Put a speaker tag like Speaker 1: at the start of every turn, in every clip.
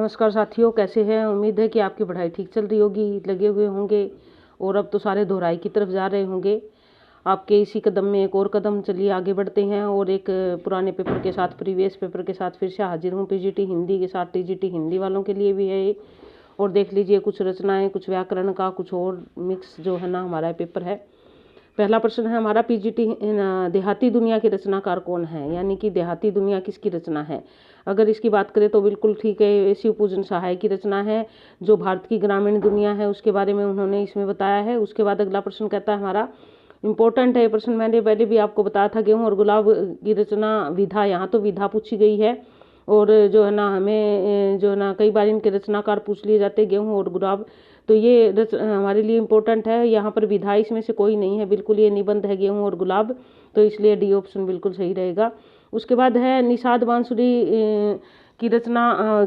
Speaker 1: नमस्कार साथियों, कैसे हैं। उम्मीद है कि आपकी पढ़ाई ठीक चल रही होगी, लगे हुए होंगे और अब तो सारे दोहराई की तरफ जा रहे होंगे। आपके इसी कदम में एक और कदम, चलिए आगे बढ़ते हैं और एक पुराने पेपर के साथ, प्रीवियस पेपर के साथ फिर से हाजिर हूँ। पीजीटी हिंदी के साथ, टीजीटी हिंदी वालों के लिए भी है ये। और देख लीजिए, कुछ रचनाएं, कुछ व्याकरण का, कुछ और मिक्स जो है ना हमारा पेपर है। पहला प्रश्न है हमारा, पीजीटी देहाती दुनिया के रचनाकार कौन है, यानी कि देहाती दुनिया किसकी रचना है। अगर इसकी बात करें तो बिल्कुल ठीक है, शिवपूजन सहाय की रचना है। जो भारत की ग्रामीण दुनिया है उसके बारे में उन्होंने इसमें बताया है। उसके बाद अगला प्रश्न कहता है हमारा, इंपॉर्टेंट है ये प्रश्न, मैंने पहले भी आपको बताया था। गेहूं और गुलाब की रचना विधा, यहाँ तो विधा पूछी गई है। और जो है ना हमें जो है ना कई बार इनके रचनाकार पूछ लिए जाते हैं, गेहूं और गुलाब, तो ये हमारे लिए इम्पोर्टेंट है। यहाँ पर विधा इसमें से कोई नहीं है, बिल्कुल ये निबंध है गेहूं और गुलाब, तो इसलिए डी ऑप्शन बिल्कुल सही रहेगा। उसके बाद है निषाद बांसुरी की रचना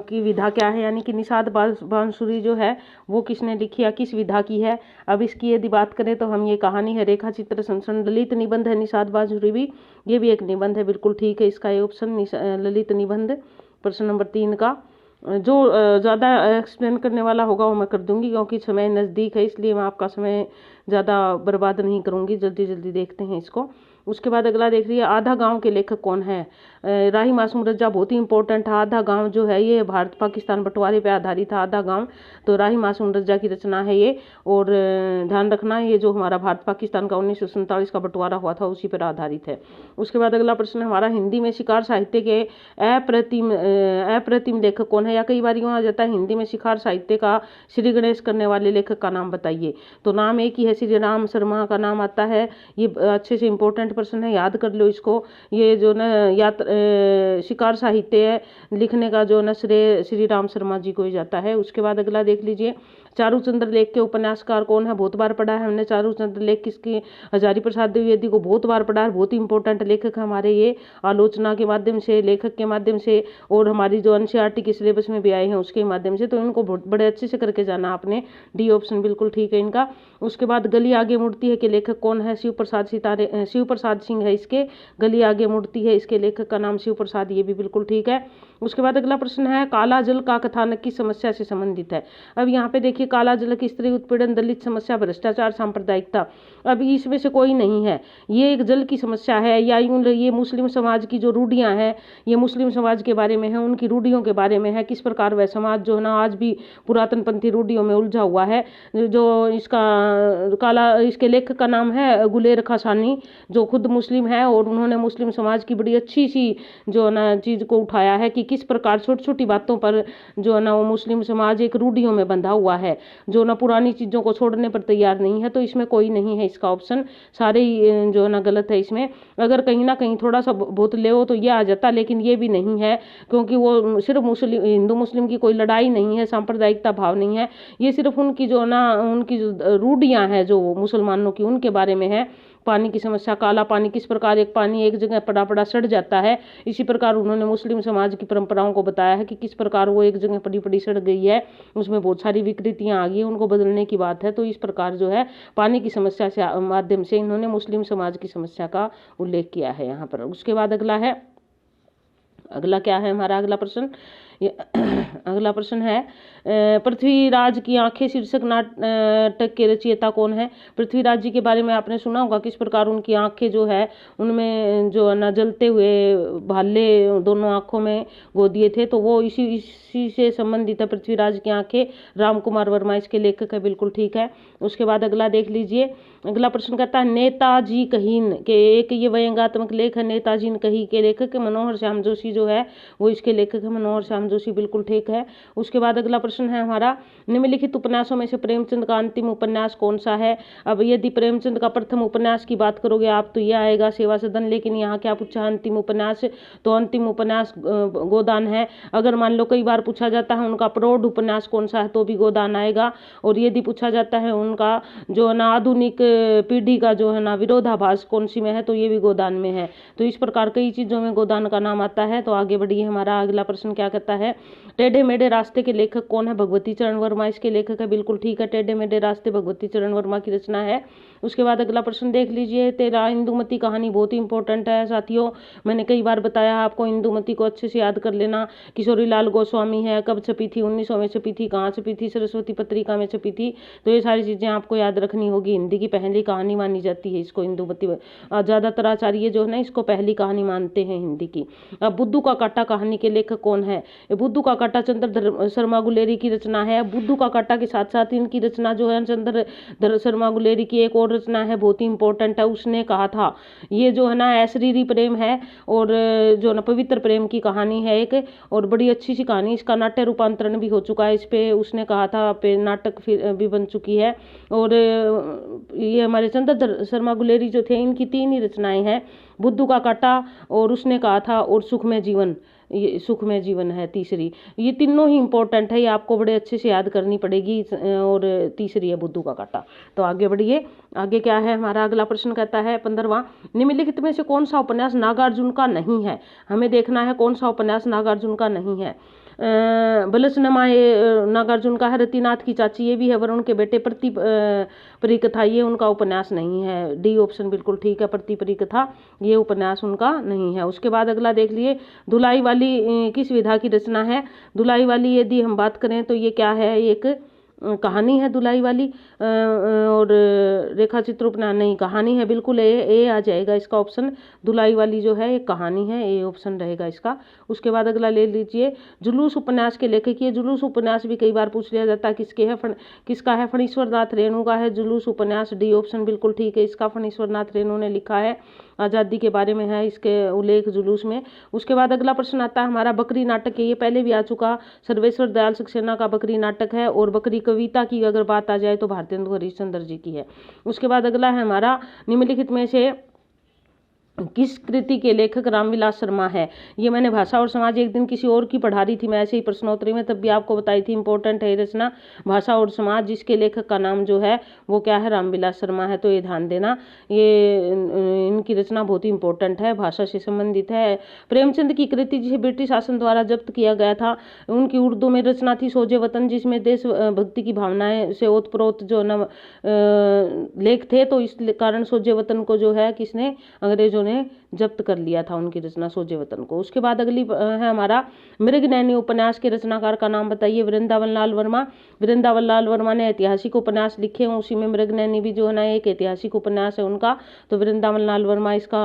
Speaker 1: की विधा क्या है, यानी कि निषाद बांसुरी जो है वो किसने लिखी या किस विधा की है। अब इसकी यदि बात करें तो हम, ये कहानी है, रेखा चित्र संस्करण, ललित निबंध है निषाद बांसुरी भी, ये भी एक निबंध है, बिल्कुल ठीक है इसका ये ऑप्शन, ललित निबंध प्रश्न नंबर 3 का। जो ज़्यादा एक्सप्लेन करने वाला होगा वो मैं कर दूंगी, क्योंकि समय नज़दीक है, इसलिए मैं आपका समय ज़्यादा बर्बाद नहीं करूंगी। जल्दी जल्दी देखते हैं इसको। उसके बाद अगला देख रही है, आधा गांव के लेखक कौन है। राही मासूम रजा बहुत ही इंपॉर्टेंट है। आधा गांव जो है ये भारत पाकिस्तान बंटवारे पे आधारित है, आधा गांव, तो राही मासूम रजा की रचना है ये। और ध्यान रखना, ये जो हमारा भारत पाकिस्तान का 1947 का बंटवारा हुआ था उसी पर आधारित है। उसके बाद अगला प्रश्न हमारा, हिंदी में शिकार साहित्य के अप्रतिम लेखक कौन है, या कई बार यूँ आ जाता है हिंदी में शिकार साहित्य का श्री गणेश करने वाले लेखक का नाम बताइए, तो नाम एक ही है, श्री राम शर्मा का नाम आता है। ये अच्छे से इंपॉर्टेंट प्रश्न है, याद कर लो इसको। ये जो न शिकार साहित्य लिखने का जो न श्रेय श्री राम शर्मा जी को ही जाता है। उसके बाद अगला देख लीजिए, चारूचंद्र लेख के उपन्यासकार कौन है। बहुत बार पढ़ा है हमने चारूचंद्र लेख किसकी, हजारी प्रसाद द्विवेदी को बहुत बार पढ़ा है, बहुत ही इंपॉर्टेंट लेखक हमारे ये। आलोचना के माध्यम से, लेखक के माध्यम से, और हमारी जो एनसीईआरटी के सिलेबस में भी आए हैं उसके माध्यम से, तो इनको बहुत बड़े अच्छे से करके जाना आपने। डी ऑप्शन बिल्कुल ठीक है इनका। उसके बाद गली आगे मुड़ती है के लेखक कौन है। शिव प्रसाद सिंह है इसके, गली आगे मुड़ती है, इसके लेखक का नाम शिव प्रसाद, ये भी बिल्कुल ठीक है। उसके बाद अगला प्रश्न है, काला जल का कथानक किस समस्या से संबंधित है। अब यहाँ पे देखिए, काला जल की स्त्री उत्पीड़न, दलित समस्या, भ्रष्टाचार, सांप्रदायिकता, अब इसमें से कोई नहीं है। ये एक जल की समस्या है, या यूं ये मुस्लिम समाज की जो रूढ़ियां हैं, ये मुस्लिम समाज के बारे में है, उनकी रूढ़ियों के बारे में है, किस प्रकार वह समाज जो है ना आज भी पुरातनपंथी रूढ़ियों में उलझा हुआ है। जो इसका इसके लेखक का नाम है गुलेर खासानी, जो खुद मुस्लिम है, और उन्होंने मुस्लिम समाज की बड़ी अच्छी सी जो है ना चीज़ को उठाया है कि किस प्रकार छोटी छोटी बातों पर जो है ना वो मुस्लिम समाज एक रूढ़ियों में बंधा हुआ है, जो ना पुरानी चीज़ों को छोड़ने पर तैयार नहीं है। तो इसमें कोई नहीं है इसका ऑप्शन, सारे ही जो है ना गलत है इसमें। अगर कहीं ना कहीं थोड़ा सा बहुत ले हो तो ये आ जाता, लेकिन ये भी नहीं है, क्योंकि वो सिर्फ मुस्लिम, हिंदू मुस्लिम की कोई लड़ाई नहीं है, सांप्रदायिकता भाव नहीं है, ये सिर्फ उनकी जो ना उनकी जो रूढ़ियाँ हैं जो मुसलमानों की, उनके बारे में है। पानी की समस्या, काला पानी, किस प्रकार एक पानी एक जगह पड़ा पड़ा सड़ जाता है, इसी प्रकार उन्होंने मुस्लिम समाज की परंपराओं को बताया है कि किस प्रकार वो एक जगह पड़ी पड़ी सड़ गई है, उसमें बहुत सारी विकृतियां आ गई हैं, उनको बदलने की बात है। तो इस प्रकार जो है पानी की समस्या से माध्यम से इन्होंने मुस्लिम समाज की समस्या का उल्लेख किया है यहाँ पर। उसके बाद अगला है, अगला क्या है हमारा अगला प्रश्न, अगला प्रश्न है, पृथ्वीराज की आंखें शीर्षक नाटक के रचयिता कौन है। पृथ्वीराज जी के बारे में आपने सुना होगा, किस प्रकार उनकी आंखें जो है उनमें जो है ना जलते हुए भाले दोनों आंखों में गोदिए थे, तो वो इसी से संबंधित है पृथ्वीराज की आंखें। राम कुमार वर्मा इसके लेखक है, बिल्कुल ठीक है। उसके बाद अगला देख लीजिए, अगला प्रश्न कहता है, नेताजी कहीन के एक ये व्यंग्यात्मक लेख है, नेताजी ने कही के लेखक मनोहर श्याम जोशी जो है वो इसके लेखक है, मनोहर श्याम जोशी, बिल्कुल ठीक है। उसके बाद अगला प्रश्न है हमारा, निम्नलिखित उपन्यासों में से प्रेमचंद का अंतिम उपन्यास कौन सा है। अब यदि प्रेमचंद का प्रथम उपन्यास की बात करोगे आप तो यह आएगा सेवा सदन, लेकिन यहाँ क्या पूछा है अंतिम उपन्यास, तो अंतिम उपन्यास गोदान है। अगर मान लो कई बार पूछा जाता है उनका प्रौढ़ उपन्यास कौन सा है तो भी गोदान आएगा, और यदि पूछा जाता है उनका जो है ना आधुनिक पीढ़ी का जो है ना विरोधाभास कौन सी में है तो ये भी गोदान में है। तो इस प्रकार कई चीज़ों में गोदान का नाम आता है। तो आगे बढ़िए, हमारा अगला प्रश्न क्या कहता है, टेडी टेढ़े मेढ़े रास्ते के लेखक कौन है? भगवती चरण वर्मा इसके लेखक है, बिल्कुल ठीक है, टेढ़े मेढ़े रास्ते भगवती चरण वर्मा की रचना है। उसके बाद अगला प्रश्न देख लीजिए, तेरा इंदुमती कहानी बहुत ही इंपॉर्टेंट है साथियों, मैंने कई बार बताया आपको, इंदुमती को अच्छे से याद कर लेना। किशोरी लाल गोस्वामी है, कब छपी थी? 1900 में छपी थी। कहाँ छपी थी? सरस्वती पत्रिका में छपी थी। तो ये सारी चीजें आपको याद रखनी होगी। हिंदी की पहली कहानी मानी जाती है इसको, इंदुमती। ज्यादातर आचार्य जो है ना इसको पहली कहानी मानते हैं हिंदी की। अब बुद्धू का काटा कहानी के लेखक कौन है? बुद्धू का काटा चंद्र शर्मा गुलेरी की रचना है। बुद्धू का काटा के साथ साथ इनकी रचना जो है चंद्र शर्मा गुलेरी की एक और रचना है, बहुत ही इंपॉर्टेंट है। उसने कहा था, ये जो है ना अशरीरी प्रेम है और जो ना पवित्र प्रेम की कहानी है एक, और बड़ी अच्छी सी कहानी, इसका नाट्य रूपांतरण भी हो चुका है, इस पे उसने कहा था पे नाटक भी बन चुकी है। और ये हमारे चंद्र शर्मा गुलेरी जो थे इनकी 3 ही रचनाएं हैं, बुद्धू का काटा और उसने कहा था और सुखमय जीवन, ये सुखमय जीवन है तीसरी। ये तीनों ही इंपॉर्टेंट है, ये आपको बड़े अच्छे से याद करनी पड़ेगी। और तीसरी है बुद्धू का काटा। तो आगे बढ़िए, आगे क्या है हमारा अगला प्रश्न कहता है 15वां, निम्नलिखित में से कौन सा उपन्यास नागार्जुन का नहीं है? हमें देखना है कौन सा उपन्यास नागार्जुन का नहीं है। बलसनमा ये नागार्जुन का है। रतिनाथ की चाची ये भी है। वरुण के बेटे प्रति परिकथा ये उनका उपन्यास नहीं है। डी ऑप्शन बिल्कुल ठीक है, प्रति परिकथा ये उपन्यास उनका नहीं है। उसके बाद अगला देख लिए, धुलाई वाली किस विधा की रचना है? धुलाई वाली यदि हम बात करें तो ये क्या है, एक कहानी है धुलाई वाली। और रेखा चित्र उपन्यास नहीं, कहानी है, बिल्कुल ए आ जाएगा इसका ऑप्शन। धुलाई वाली जो है एक कहानी है, ए ऑप्शन रहेगा इसका। उसके बाद अगला ले लीजिए, जुलूस उपन्यास के लेखक। ये जुलूस उपन्यास भी कई बार पूछ लिया जाता है, किसके है? किसका है? फणीश्वर नाथ रेणु का है जुलूस उपन्यास। डी ऑप्शन बिल्कुल ठीक है इसका, फणीश्वर नाथ रेणु ने लिखा है, आज़ादी के बारे में है इसके उल्लेख जुलूस में। उसके बाद अगला प्रश्न आता है हमारा बकरी नाटक है। ये पहले भी आ चुका, सर्वेश्वर दयाल सक्सेना का बकरी नाटक है। और बकरी कविता की अगर बात आ जाए तो भारतेंदु हरिश्चंद्र जी की है। उसके बाद अगला है हमारा, निम्नलिखित में से किस कृति के लेखक रामविलास शर्मा है? ये मैंने भाषा और समाज एक दिन किसी और की पढ़ा रही थी मैं ऐसे ही प्रश्नोत्तरी में, तब भी आपको बताई थी, इंपॉर्टेंट है ये रचना, भाषा और समाज, जिसके लेखक का नाम जो है वो क्या है? रामविलास शर्मा है। तो ये ध्यान देना, ये इनकी रचना बहुत ही इंपॉर्टेंट है, भाषा से संबंधित है। प्रेमचंद की कृति जिसे ब्रिटिश शासन द्वारा जब्त किया गया था, उनकी उर्दू में रचना थी सोजे वतन, जिसमें देश भक्ति की भावनाएं से ओतप्रोत जो न लेख थे। तो इस कारण सोजे वतन को जो है किसने? अंग्रेजों ने जब्त कर लिया था उनकी रचना सोजे वतन को। उसके बाद अगली है हमारा, मृगनयनी उपन्यास के रचनाकार का नाम बताइए। वृंदावन लाल वर्मा। वृंदावन लाल वर्मा ने ऐतिहासिक उपन्यास लिखे हैं, उसी में मृगनयनी भी जो है ना एक ऐतिहासिक उपन्यास है उनका। तो वृंदावन लाल वर्मा इसका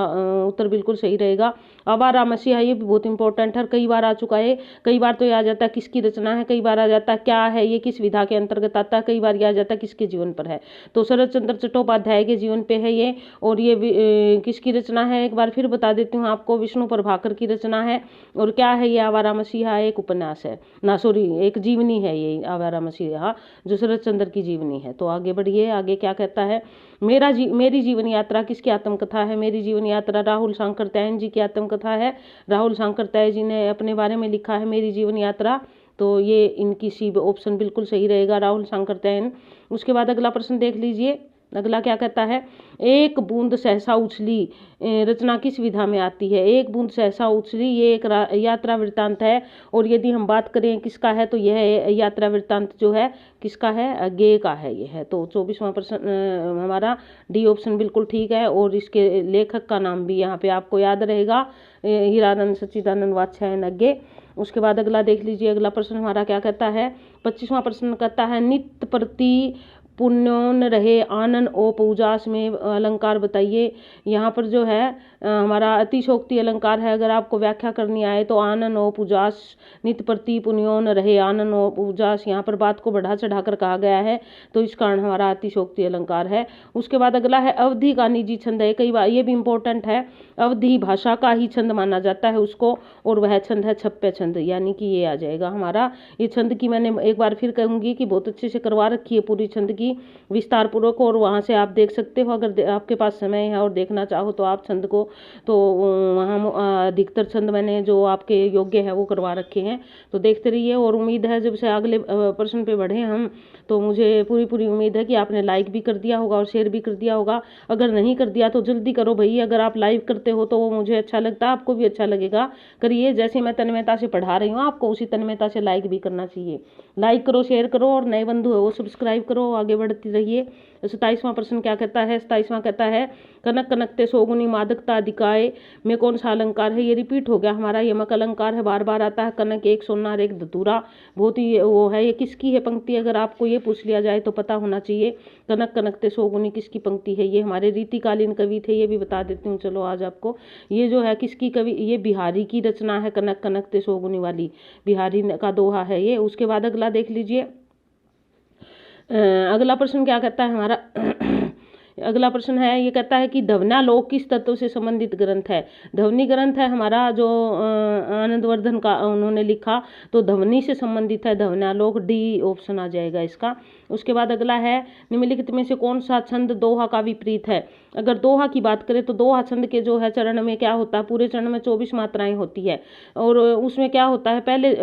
Speaker 1: उत्तर बिल्कुल सही रहेगा। आवारा मसीहा ये भी बहुत इंपॉर्टेंट है, कई बार आ चुका है। कई बार तो ये आ जाता है किसकी रचना है, कई बार आ जाता है क्या है ये, किस विधा के अंतर्गत आता है, कई बार ये आ जाता है किसके जीवन पर है। तो शरद चंद्र चट्टोपाध्याय के जीवन पे है ये। और ये किसकी रचना है एक बार फिर बता देती हूँ आपको, विष्णु प्रभाकर की रचना है। और क्या है ये? आवारा मसीहा एक उपन्यास है, ना सॉरी एक जीवनी है ये आवारा मसीहा, जो शरद चंद्र की जीवनी है। तो आगे बढ़िए, आगे क्या कहता है, मेरी जीवन यात्रा किसकी आत्मकथा है? मेरी जीवन यात्रा राहुल सांकृत्यायन जी की आत्मकथा है। राहुल सांकृत्यायन जी ने अपने बारे में लिखा है मेरी जीवन यात्रा। तो ये इनकी सी ऑप्शन बिल्कुल सही रहेगा, राहुल सांकृत्यायन। उसके बाद अगला प्रश्न देख लीजिए, अगला क्या कहता है, एक बूंद सहसा उछली रचना किस विधा में आती है? एक बूंद सहसा उछली ये एक यात्रा वृत्तांत है। और यदि हम बात करें किसका है, तो यह यात्रा वृत्तांत जो है किसका है? गेय का है ये है। तो 24वां प्रश्न हमारा डी ऑप्शन बिल्कुल ठीक है। और इसके लेखक का नाम भी यहाँ पे आपको याद रहेगा, हीरानंद सच्चिदानंद वात्स्यायन अज्ञे। उसके बाद अगला देख लीजिए, अगला प्रश्न हमारा क्या कहता है, 25वां प्रश्न कहता है, नित्य प्रति पुण्योन रहे आनन ओ पूजास में अलंकार बताइए। यहाँ पर जो है हमारा अतिशोक्ति अलंकार है, अगर आपको व्याख्या करनी आए तो आनन ओ पूजास, नित्य प्रति पुण्योन रहे आनन ओ पूजास, यहाँ पर बात को बढ़ा चढ़ाकर कहा गया है, तो इस कारण हमारा अतिशोक्ति अलंकार है। उसके बाद अगला है, अवधि का निजी छंद है। कई बार ये भी इंपॉर्टेंट है, अवधि भाषा का ही छंद माना जाता है उसको, और वह छंद है छप्पे छंद, यानी कि ये आ जाएगा हमारा। ये छंद की मैंने एक बार फिर कहूंगी कि बहुत अच्छे से करवा रखी है पूरी छंद की विस्तार पूर्वक, और वहां से आप देख सकते हो, अगर आपके पास समय है और देखना चाहो तो आप छंद को तो वहाँ अधिकतर छंद मैंने जो आपके योग्य है वो करवा रखे हैं, तो देखते रहिए। और उम्मीद है जब से अगले प्रश्न पे बढ़े हम, तो मुझे पूरी उम्मीद है कि आपने लाइक भी कर दिया होगा और शेयर भी कर दिया होगा। अगर नहीं कर दिया तो जल्दी करो भाई, अगर आप लाइक करते हो तो वो मुझे अच्छा लगता है, आपको भी अच्छा लगेगा। करिए, जैसे मैं तन्मयता से पढ़ा रही हूँ आपको उसी तन्मयता से लाइक भी करना चाहिए। लाइक करो, शेयर करो, और नए बंधु है वो सब्सक्राइब करो, आगे बढ़ती रहिए। 27वां प्रश्न क्या कहता है? 27वां कहता है कनक कनकते सोगुनी मादकता अधिकाय में कौन सा अलंकार है? ये रिपीट हो गया हमारा, यमक अलंकार है, बार बार आता है। कनक एक सोना और एक धतूरा, बहुत ही वो है। ये किसकी है पंक्ति? अगर आपको ये पूछ लिया जाए तो पता होना चाहिए। कनक कनकते सोगुनी किसकी पंक्ति है? ये हमारे रीतिकालीन कवि थे, ये भी बता देती हूँ चलो आज आपको। ये जो है किसकी कवि? ये बिहारी की रचना है, कनक कनकते सोगुनी वाली, बिहारी का दोहा है ये। उसके बाद अगला देख लीजिए, अगला प्रश्न क्या कहता है हमारा? अगला प्रश्न है, ये कहता है कि ध्वन्यालोक किस तत्व से संबंधित ग्रंथ है? ध्वनि ग्रंथ है हमारा, जो आनंदवर्धन का उन्होंने लिखा, तो ध्वनि से संबंधित है ध्वन्यालोक, डी ऑप्शन आ जाएगा इसका। उसके बाद अगला है, निम्नलिखित में से कौन सा छंद दोहा का विपरीत है? अगर दोहा की बात करें तो दोहा छंद के जो है चरण में क्या होता है? पूरे चरण में 24 मात्राएं होती है, और उसमें क्या होता है? पहले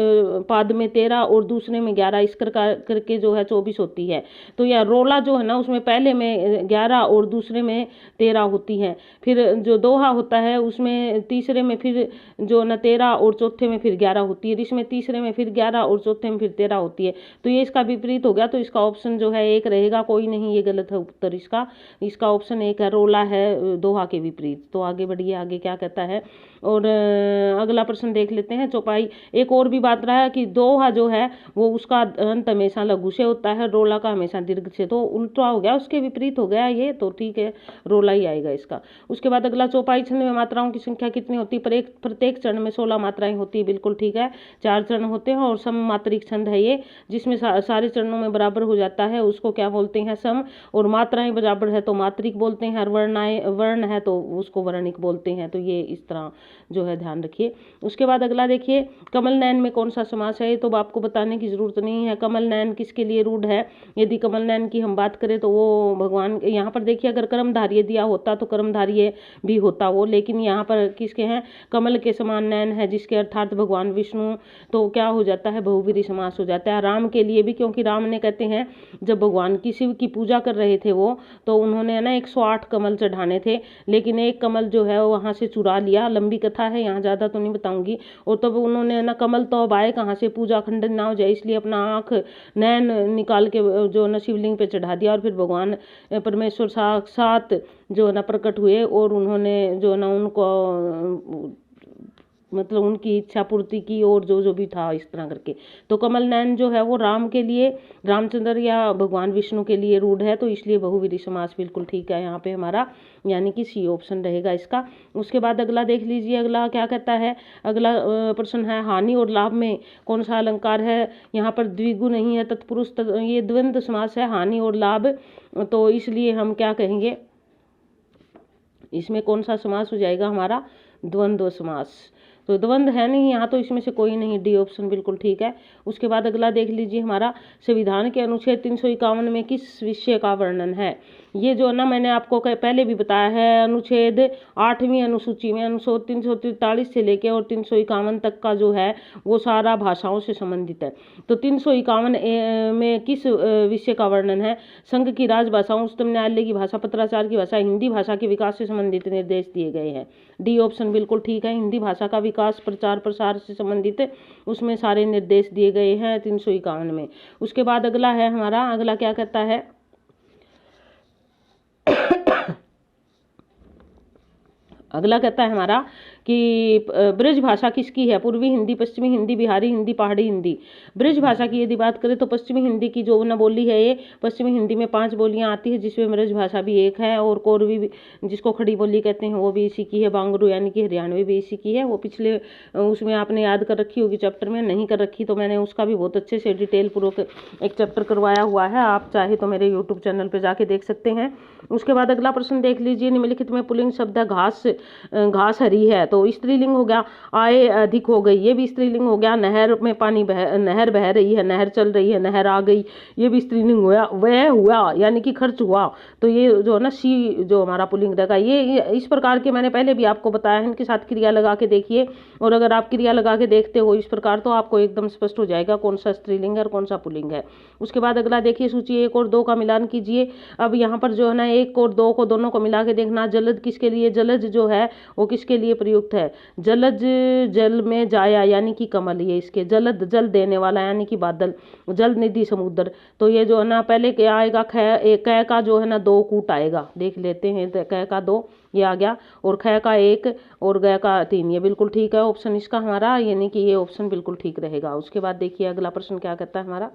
Speaker 1: पाद में 13 और दूसरे में 11, इस करके जो है 24 होती है। तो यह रोला जो है ना, उसमें पहले में 11 और दूसरे में 13 होती है। फिर जो दोहा होता है उसमें तीसरे में फिर जो ना 13 और चौथे में फिर 11 होती है, इसमें तीसरे में फिर 11 और चौथे में फिर 13 होती है। तो ये इसका विपरीत हो गया, तो इसका ऑप्शन जो है एक रहेगा, कोई नहीं, ये गलत है उत्तर इसका। इसका ऑप्शन एक है, रोला है दोहा के विपरीत। तो आगे बढ़िए, आगे क्या कहता है। और अगला प्रश्न देख लेते हैं, चौपाई। एक और भी बात रहा है कि दोहा जो है वो उसका अंत हमेशा लघु से होता है, रोला का हमेशा दीर्घ से। तो उल्टा हो गया, उसके विपरीत हो गया ये, तो ठीक है, रोला ही आएगा इसका। उसके बाद अगला, चौपाई छंद में मात्राओं की संख्या कितनी होती है? प्रत्येक चरण में 16 मात्राएं होती है, बिल्कुल ठीक है। 4 चरण होते हैं और सम मात्रिक छंद है ये, जिसमें सारे चरणों में बराबर हो जाता है, उसको क्या बोलते हैं? सम। और मात्राएं बराबर है तो मात्रिक बोलते हैं, और वर्ण है तो उसको वर्णिक बोलते हैं। तो ये इस तरह जो है ध्यान रखिए। उसके बाद अगला देखिए, कमल नयन में कौन सा समास है? तो आपको बताने की जरूरत नहीं है। कमल नयन किसके लिए रूढ़ है? यदि कमल नयन की हम बात करें तो वो भगवान, यहाँ पर देखिए अगर कर्मधार्य दिया होता तो कर्मधार्य भी होता वो, लेकिन यहाँ पर किसके हैं? कमल के समान नयन है, जिसके अर्थात भगवान विष्णु। तो क्या हो जाता है? बहुव्रीहि समास हो जाता है। राम के लिए भी, क्योंकि राम ने कहते हैं जब भगवान की शिव की पूजा कर रहे थे वो, तो उन्होंने ना 108 कमल चढ़ाने थे, लेकिन एक कमल जो है वहां से चुरा लिया। लंबी कथा है, यहाँ ज्यादा तो नहीं बताऊंगी। और तब उन्होंने ना कमल तो अब आए कहाँ से, पूजा खंडन ना हो जाए, इसलिए अपना आंख नैन निकाल के जो न शिवलिंग पे चढ़ा दिया, और फिर भगवान परमेश्वर साक्षात जो है ना प्रकट हुए, और उन्होंने जो है ना उनको मतलब उनकी इच्छा पूर्ति की, और जो भी था इस तरह करके। तो कमल नयन जो है वो राम के लिए, रामचंद्र या भगवान विष्णु के लिए रूढ़ है, तो इसलिए बहुव्रीहि समास बिल्कुल ठीक है यहाँ पे हमारा, यानी कि सी ऑप्शन रहेगा इसका। उसके बाद अगला देख लीजिए, अगला क्या कहता है। अगला प्रश्न है, हानि और लाभ में कौन सा अलंकार है? यहाँ पर द्विगु नहीं है, तत्पुरुष ये द्वंद्व समास है, हानि और लाभ। तो इसलिए हम क्या कहेंगे, इसमें कौन सा समास हो जाएगा हमारा? द्वंद्व समास। तो द्वंद्व है नहीं यहाँ, तो इसमें से कोई नहीं, डी ऑप्शन बिल्कुल ठीक है। उसके बाद अगला देख लीजिए हमारा, संविधान के अनुच्छेद 351 में किस विषय का वर्णन है? ये जो ना मैंने आपको पहले भी बताया है, अनुच्छेद 8वीं अनुसूची में अनुच्छेद 343 से लेके और 351 तक का जो है वो सारा भाषाओं से संबंधित है। तो 351 में किस विषय का वर्णन है? संघ की राजभाषाओं, उच्चतम न्यायालय की भाषा, पत्राचार की भाषा, हिंदी भाषा के विकास से संबंधित निर्देश दिए गए हैं। डी ऑप्शन बिल्कुल ठीक है, हिंदी भाषा का विकास, प्रचार प्रसार से संबंधित उसमें सारे निर्देश दिए गए हैं 351 में। उसके बाद अगला है हमारा, अगला क्या कहता है? अगला कहता है हमारा कि ब्रज भाषा किसकी है? पूर्वी हिंदी, पश्चिमी हिंदी, बिहारी हिंदी, पहाड़ी हिंदी। ब्रज भाषा की यदि बात करें तो पश्चिमी हिंदी की जो न बोली है ये, पश्चिमी हिंदी में 5 बोलियां आती है, जिसमें ब्रज भाषा भी एक है, और कोरवी भी जिसको खड़ी बोली कहते हैं वो भी इसी की है, बांगरू यानी कि हरियाणवी भी इसी की है। वो पिछले उसमें आपने याद कर रखी होगी चैप्टर में, नहीं कर रखी तो मैंने उसका भी बहुत अच्छे से डिटेल पूर्वक एक चैप्टर करवाया हुआ है, आप चाहे तो मेरे यूट्यूब चैनल पर जाके देख सकते हैं। उसके बाद अगला प्रश्न देख लीजिए, निम्नलिखित में पुल्लिंग शब्द है घास हरी है, तो स्त्रीलिंग हो गया। आए अधिक हो गई, ये भी स्त्रीलिंग हो गया। नहर में पानी नहर बह रही है, नहर चल रही है, नहर आ गई, ये भी स्त्रीलिंग हुआ। व्यय हुआ यानी कि खर्च हुआ, तो ये जो है ना सी जो हमारा पुल्लिंग रहेगा। ये इस प्रकार के मैंने पहले भी आपको बताया है, इनके साथ क्रिया लगा के देखिए, और अगर आप क्रिया लगा के देखते हो इस प्रकार तो आपको एकदम स्पष्ट हो जाएगा कौन सा स्त्रीलिंग है और कौन सा पुल्लिंग है। उसके बाद अगला देखिए, सूची 1 और 2 का मिलान कीजिए। अब यहाँ पर जो है ना 1 और 2 को दोनों को मिला के देखना। जलद किसके लिए, जलज जो है वो किसके लिए प्रयुक्त है? जलज जल में जाया यानी कि कमल, ये इसके जलद जल देने वाला यानी कि बादल, जल निधि समुद्र। तो ये जो है ना पहले क्या आएगा, कै का जो है ना 2 कूट आएगा, देख लेते हैं। कै का 2 ये आ गया, और ख का 1 और ग का 3, ये बिल्कुल ठीक है ऑप्शन इसका हमारा, यानी कि ये ऑप्शन बिल्कुल ठीक रहेगा। उसके बाद देखिए अगला प्रश्न क्या कहता है हमारा।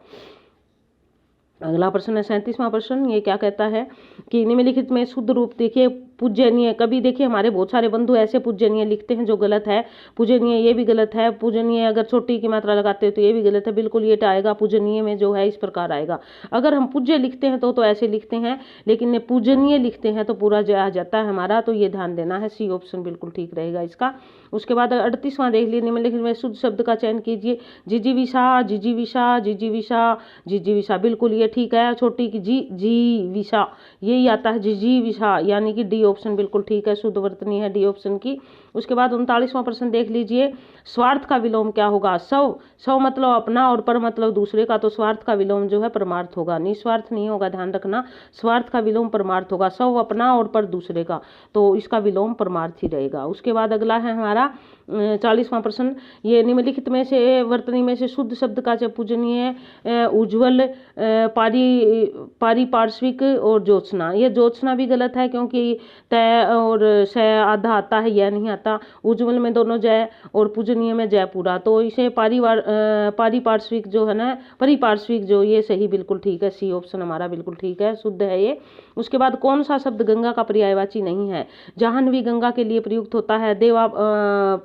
Speaker 1: अगला प्रश्न है 37वां प्रश्न। ये क्या कहता है कि निम्नलिखित में शुद्ध रूप देखिए पूजनीय। कभी देखिए हमारे बहुत सारे बंधु ऐसे पूजनीय लिखते हैं जो गलत है। पूजनीय ये भी गलत है। पूजनीय अगर छोटी की मात्रा लगाते हैं तो ये भी गलत है, बिल्कुल ये आएगा पूजनीय में जो है इस प्रकार आएगा। अगर हम पूज्य लिखते हैं तो ऐसे लिखते हैं, लेकिन पूजनीय लिखते हैं तो पूरा आ जाता है हमारा, तो ये ध्यान देना है। सी ऑप्शन बिल्कुल ठीक रहेगा इसका। उसके बाद 38वां देख लीजिए, निम्नलिखित में शुद्ध शब्द का चयन कीजिए। जिजीविषा, जिजीविषा, जिजीविषा, जिजीविषा, बिल्कुल ये ठीक है। छोटी की जीविषा यही आता है, जिजीविषा, यानी कि डी ऑप्शन बिल्कुल ठीक है, शुद्ध वर्तनी है डी ऑप्शन की। उसके बाद 39वां प्रश्न देख लीजिए, स्वार्थ का विलोम क्या होगा? सव मतलब अपना और पर मतलब दूसरे का, तो स्वार्थ का विलोम जो है परमार्थ होगा, निस्वार्थ नहीं होगा, ध्यान रखना। स्वार्थ का विलोम परमार्थ होगा, सव अपना और पर दूसरे का, तो इसका विलोम परमार्थ ही रहेगा। उसके बाद अगला है हमारा 40वां प्रश्न। ये निम्नलिखित में से वर्तनी में से शुद्ध शब्द का पूजनीय उज्ज्वल, पारिपार्श्विक और ज्योत्सना। ये ज्योत्सना भी गलत है क्योंकि तय और स आधा आता है, यह नहीं आता। उज्ज्वल में दोनों जय और पूजनीय में जय पूरा, तो इसे पारिपार्श्विक जो है ना, परिपार्श्विक जो, ये सही बिल्कुल ठीक है। सी ऑप्शन हमारा बिल्कुल ठीक है, शुद्ध है ये। उसके बाद कौन सा शब्द गंगा का पर्यायवाची नहीं है? जाह्नवी गंगा के लिए प्रयुक्त होता है, देवा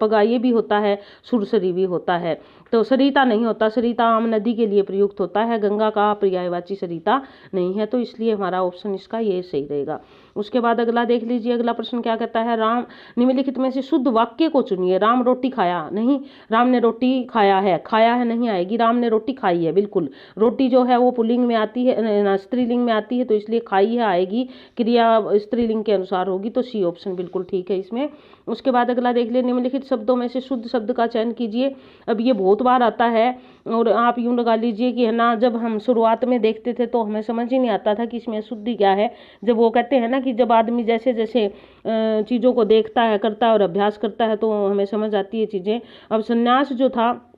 Speaker 1: पगा ये भी होता है, सुरसरी भी होता है, तो सरिता नहीं होता। सरिता आम नदी के लिए प्रयुक्त होता है, गंगा का पर्यायवाची सरिता नहीं है, तो इसलिए हमारा ऑप्शन इसका ये सही रहेगा। उसके बाद अगला देख लीजिए, अगला प्रश्न क्या कहता है, राम निम्नलिखित में से शुद्ध वाक्य को चुनिए। राम रोटी खाया नहीं, राम ने रोटी खाया है नहीं आएगी, राम ने रोटी खाई है, बिल्कुल। रोटी जो है वो पुल्लिंग में आती है, स्त्रीलिंग में आती है, तो इसलिए खाई है आएगी, क्रिया स्त्रीलिंग के अनुसार होगी, तो सी ऑप्शन बिल्कुल ठीक है इसमें। उसके बाद अगला देख लिए, निम्नलिखित शब्दों में से शुद्ध शब्द का चयन कीजिए। अब ये बहुत बार आता है, और आप यूं लगा लीजिए कि है ना, जब हम शुरुआत में देखते थे तो हमें समझ ही नहीं आता था कि इसमें शुद्धि क्या है। जब वो कहते हैं ना कि जब आदमी जैसे जैसे चीज़ों को देखता है, करता है और अभ्यास करता है, तो हमें समझ आती है चीज़ें। अब संन्यास जो था,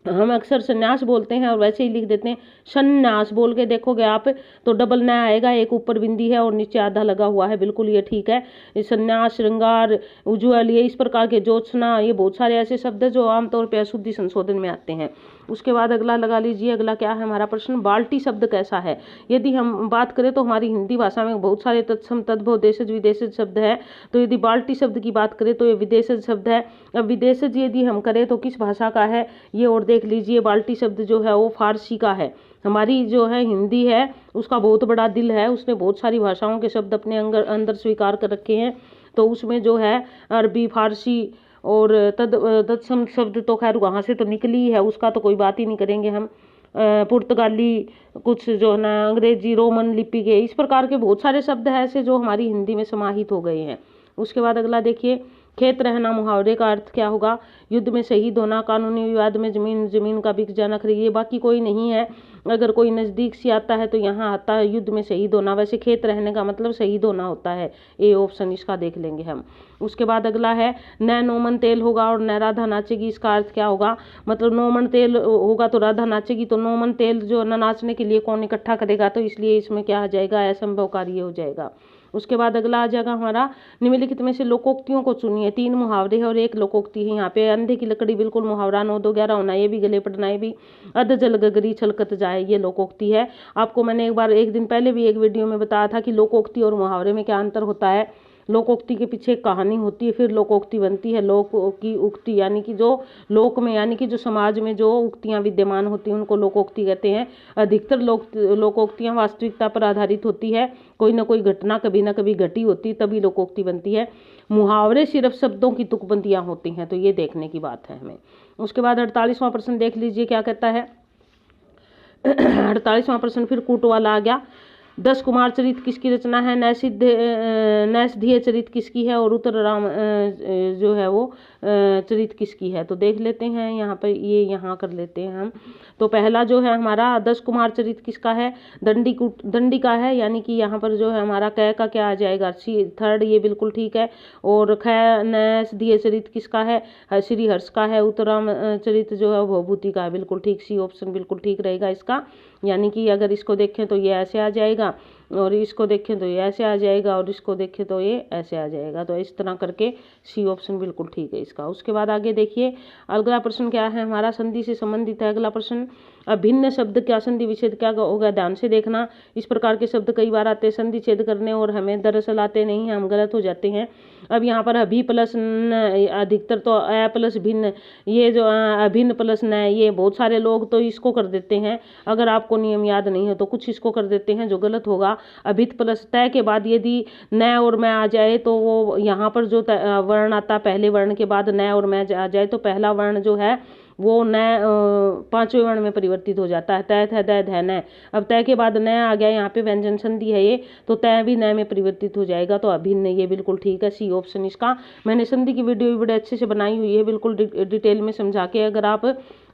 Speaker 1: हम अक्सर संन्यास बोलते हैं और वैसे ही लिख देते हैं संन्यास। बोल के देखोगे आप तो डबल न आएगा, एक ऊपर बिंदी है और नीचे आधा लगा हुआ है, बिल्कुल ये ठीक है। संन्यास, श्रृंगार, उज्ज्वल, ये इस प्रकार के, ज्योत्सना, ये बहुत सारे ऐसे शब्द हैं जो आमतौर पर अशुद्धि संशोधन में आते हैं। उसके बाद अगला लगा लीजिए, अगला क्या है हमारा प्रश्न, बाल्टी शब्द कैसा है? यदि हम बात करें तो हमारी हिंदी भाषा में बहुत सारे तत्सम, तद्भव, देशज, विदेशज शब्द है, तो यदि बाल्टी शब्द की बात करें तो ये विदेशज शब्द है। अब विदेशज यदि हम करें तो किस भाषा का है ये, और देख लीजिए, बाल्टी शब्द जो है वो फारसी का है। हमारी जो है हिंदी है उसका बहुत बड़ा दिल है, उसने बहुत सारी भाषाओं के शब्द अपने अंदर स्वीकार कर रखे हैं, तो उसमें जो है अरबी, फारसी और तत्सम शब्द तो खैर वहाँ से तो निकली है, उसका तो कोई बात ही नहीं करेंगे हम। पुर्तगाली, कुछ जो है ना अंग्रेजी, रोमन लिपि के, इस प्रकार के बहुत सारे शब्द हैं ऐसे जो हमारी हिंदी में समाहित हो गए हैं। उसके बाद अगला देखिए, खेत रहना मुहावरे का अर्थ क्या होगा? युद्ध में शहीद होना, कानूनी विवाद में जमीन का बिक जाना, खरीदिए, बाकी कोई नहीं है। अगर कोई नज़दीक से आता है तो यहाँ आता है युद्ध में शहीद होना, वैसे खेत रहने का मतलब शहीद होना होता है, ए ऑप्शन इसका देख लेंगे हम। उसके बाद अगला है, न नोमन तेल होगा और न राधा नाचेगी, इसका अर्थ क्या होगा? मतलब नोमन तेल होगा तो राधा नाचेगी, तो नोमन तेल जो न नाचने के लिए कौन इकट्ठा करेगा, तो इसलिए इसमें क्या आ जाएगा, असंभव कार्य हो जाएगा। उसके बाद अगला आ जाएगा हमारा, निम्नलिखित में से लोकोक्तियों को चुनिए। 3 मुहावरे है और 1 लोकोक्ति है यहाँ पे। अंधे की लकड़ी बिल्कुल मुहावरा, 9 2 11 होना, ये भी गले पड़ना, ये भी। अध जल गगरी छलकत जाए, ये लोकोक्ति है। आपको मैंने एक दिन पहले भी एक वीडियो में बताया था कि लोकोक्ति और मुहावरे में क्या अंतर होता है। लोकोक्ति के पीछे एक कहानी होती है, फिर लोकोक्ति बनती है। लोक की उक्ति यानी कि जो लोक में यानी कि जो समाज में जो उक्तियां विद्यमान होती हैं उनको लोकोक्ति कहते हैं। अधिकतर लोकोक्तियां वास्तविकता पर आधारित होती है, कोई ना कोई घटना कभी ना कभी घटी होती है, तभी लोकोक्ति बनती है। मुहावरे सिर्फ शब्दों की तुकबंदियां होती हैं, तो ये देखने की बात है हमें। उसके बाद 48वां प्रश्न देख लीजिए क्या कहता है। 48वां प्रश्न फिर कूट वाला आ गया। 10 कुमार चरित किसकी रचना है, नैषधीय चरित किसकी है और उत्तर राम जो है वो चरित किसकी है। तो देख लेते हैं यहाँ पर, ये यहाँ कर लेते हैं हम। तो पहला जो है हमारा 10 कुमार चरित किसका है, दंडी का है, यानी कि यहाँ पर जो है हमारा कै का क्या आ जाएगा, थर्ड, ये बिल्कुल ठीक है। और खै नैषधीय चरित किसका है, श्री हर्ष का है। उत्तराम चरित जो है भवभूति का है, बिल्कुल ठीक, सी ऑप्शन बिल्कुल ठीक रहेगा इसका। यानी कि अगर इसको देखें तो ये ऐसे आ जाएगा, और इसको देखें तो ये ऐसे आ जाएगा, और इसको देखें तो ये ऐसे आ जाएगा। तो इस तरह करके सी ऑप्शन बिल्कुल ठीक है इसका। उसके बाद आगे देखिए अगला प्रश्न क्या है हमारा, संधि से संबंधित है अगला प्रश्न। अभिन्न शब्द क्या संधि विच्छेद क्या होगा, ध्यान से देखना। इस प्रकार के शब्द कई बार आते हैं संधि छेद करने, और हमें दरअसल आते नहीं हैं, हम गलत हो जाते हैं। अब यहाँ पर अभी प्लस न, अधिकतर तो अ प्लस भिन्न, ये जो अभिन्न प्लस न, ये बहुत सारे लोग तो इसको कर देते हैं। अगर आपको नियम याद नहीं है तो कुछ इसको कर देते हैं, जो गलत होगा। अभित प्लस तय के बाद यदि न और मैं आ जाए तो वो यहाँ पर जो वर्ण आता, पहले वर्ण के बाद न और मैं आ जाए तो पहला वर्ण जो है वो न 5वें वर्ण में परिवर्तित हो जाता है। तय थ दै ध न, अब तय के बाद न आ गया, यहाँ पे व्यंजन संधि है ये, तो तय भी न में परिवर्तित हो जाएगा। तो अभिन्न, ये बिल्कुल ठीक है, सी ऑप्शन इसका। मैंने संधि की वीडियो भी बड़े अच्छे से बनाई हुई है, बिल्कुल डिटेल में समझा के। अगर आप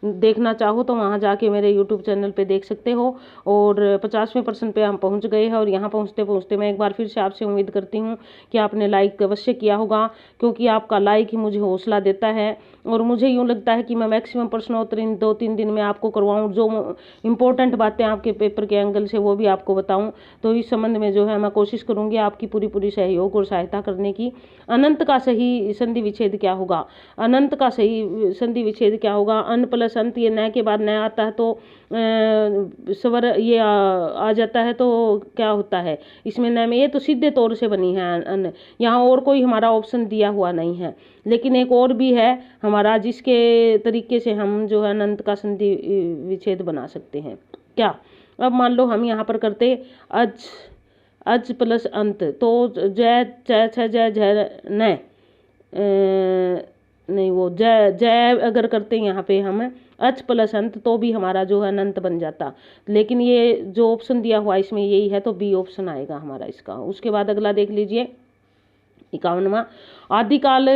Speaker 1: देखना चाहो तो वहाँ जाके मेरे YouTube चैनल पे देख सकते हो। और 50वें प्रश्न पे हम पहुँच गए हैं, और यहाँ पहुँचते पहुँचते मैं एक बार फिर से आपसे उम्मीद करती हूँ कि आपने लाइक अवश्य किया होगा, क्योंकि आपका लाइक ही मुझे हौसला देता है। और मुझे यूँ लगता है कि मैं मैक्सिमम प्रश्नोत्तर इन 2-3 दिन में आपको करवाऊँ, जो इंपॉर्टेंट बातें आपके पेपर के एंगल से वो भी आपको बताऊँ। तो इस संबंध में जो है मैं कोशिश करूँगी आपकी पूरी सहयोग और सहायता करने की। अनंत का सही संधि विच्छेद क्या होगा, अनंत का सही संधि विच्छेद क्या होगा, अन प्लस अंत, ये न के बाद न आता है तो स्वर ये आ जाता है, तो क्या होता है इसमें न में, ये तो सीधे तौर से बनी है अन। यहाँ और कोई हमारा ऑप्शन दिया हुआ नहीं है, लेकिन एक और भी है हमारा जिसके तरीके से हम जो है अनंत का संधि विच्छेद बना सकते हैं। क्या, अब मान लो हम यहाँ पर करते अज प्लस अंत, तो जय छ जय जय न, नहीं वो जय जय अगर करते हैं यहाँ पे हम अच प्लस अंत, तो भी हमारा जो है अनंत बन जाता। लेकिन ये जो ऑप्शन दिया हुआ इसमें यही है, तो बी ऑप्शन आएगा हमारा इसका। उसके बाद अगला देख लीजिए 51वां, आदिकाल